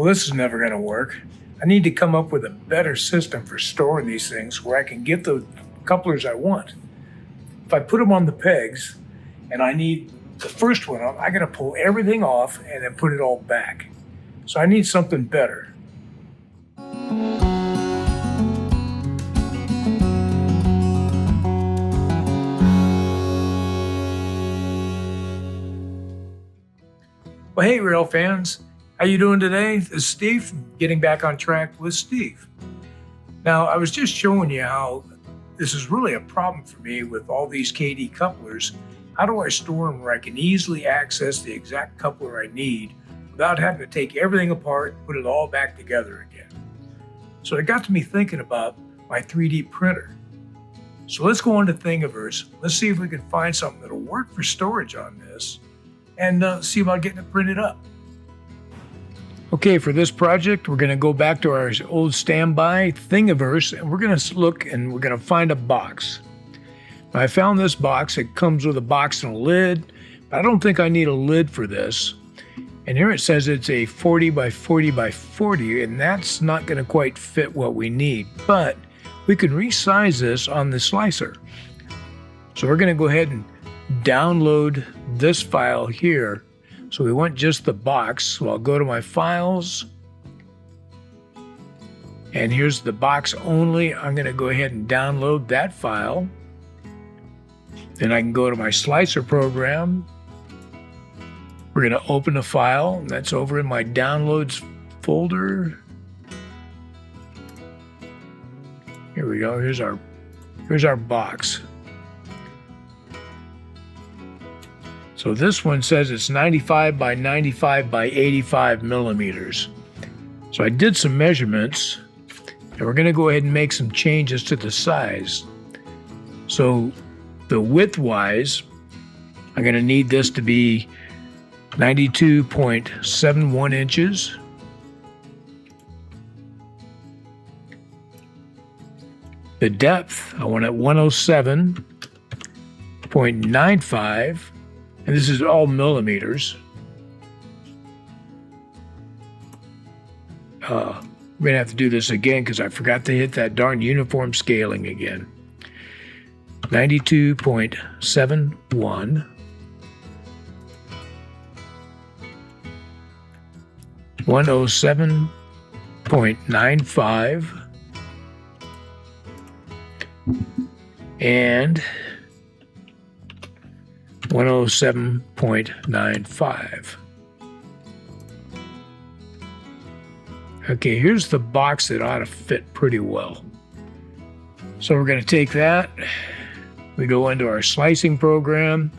Well, this is never going to work. I need to come up with a better system for storing these things where I can get the couplers I want. If I put them on the pegs and I need the first one, I got to pull everything off and then put it all back. So I need something better. Well, hey, rail fans. How you doing today? This is Steve from Getting Back on Track with Steve. Now, I was just showing you how this is really a problem for me with all these KD couplers. How do I store them where I can easily access the exact coupler I need without having to take everything apart and put it all back together again? So it got to me thinking about my 3D printer. So let's go on to Thingiverse. Let's see if we can find something that'll work for storage on this and see about getting it printed up. Okay, for this project, we're going to go back to our old standby Thingiverse, and we're going to look and we're going to find a box. Now, I found this box. It comes with a box and a lid, but I don't think I need a lid for this. And here it says it's a 40 by 40 by 40, and that's not going to quite fit what we need, but we can resize this on the slicer. So we're going to go ahead and download this file here. So we want just the box. So I'll go to my files, and here's the box only. I'm going to go ahead and download that file. Then I can go to my slicer program. We're going to open a file, and that's over in my downloads folder. Here we go. Here's our box. So this one says it's 95 by 95 by 85 millimeters. So I did some measurements, and we're going to go ahead and make some changes to the size. So the width-wise, I'm going to need this to be 92.71 inches. The depth, I want at 107.95. And this is all millimeters. We're going to have to do this again because I forgot to hit that darn uniform scaling again. 92.71. 107.95. And 107.95. Okay, here's the box that ought to fit pretty well. So we're going to take that. We go into our slicing program.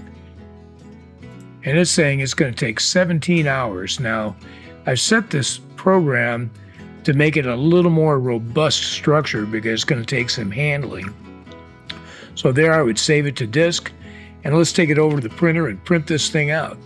And it's saying it's going to take 17 hours. Now, I've set this program to make it a little more robust structure because it's going to take some handling. So there I would save it to disk. And let's take it over to the printer and print this thing out.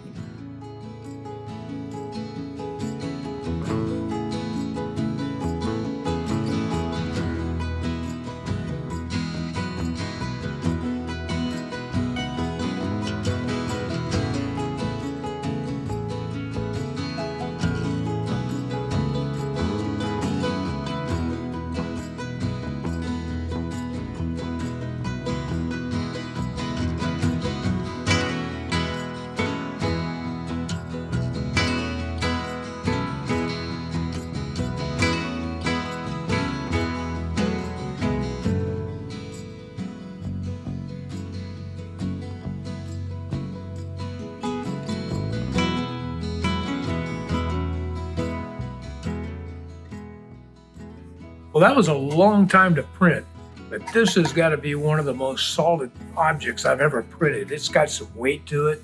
Well, that was a long time to print, but this has got to be one of the most solid objects I've ever printed. It's got some weight to it,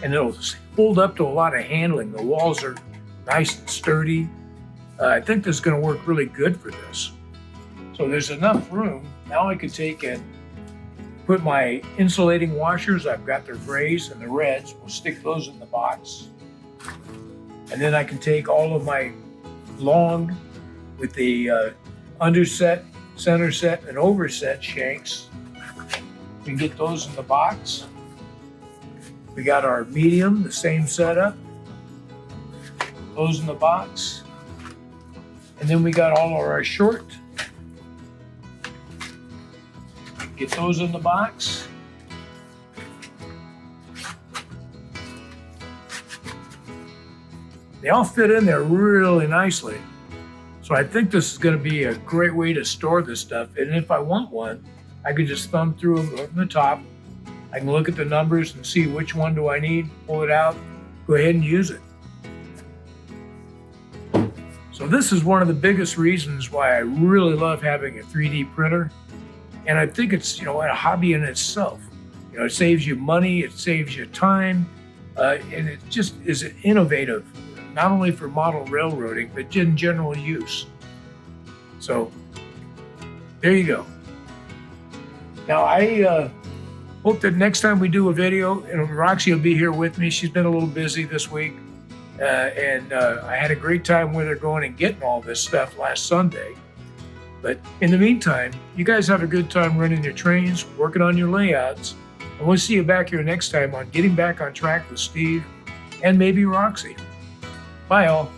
and it'll hold up to a lot of handling. The walls are nice and sturdy. I think this is going to work really good for this. So there's enough room. Now I can take and put my insulating washers. I've got their grays and the reds. We'll stick those in the box. And then I can take all of my long with the underset, center set, and overset shanks. We can get those in the box. We got our medium, the same setup. Those in the box. And then we got all of our short. Get those in the box. They all fit in there really nicely. So I think this is going to be a great way to store this stuff. And if I want one, I could just thumb through them from the top. I can look at the numbers and see which one do I need, pull it out, go ahead and use it. So this is one of the biggest reasons why I really love having a 3D printer. And I think it's, a hobby in itself. It saves you money, it saves you time, and it just is innovative, not only for model railroading, but in general use. So there you go. Now I hope that next time we do a video, Roxy will be here with me. She's been a little busy this week. And I had a great time with her going and getting all this stuff last Sunday. But in the meantime, you guys have a good time running your trains, working on your layouts. And we'll see you back here next time on Getting Back on Track with Steve and maybe Roxy. Bye, all.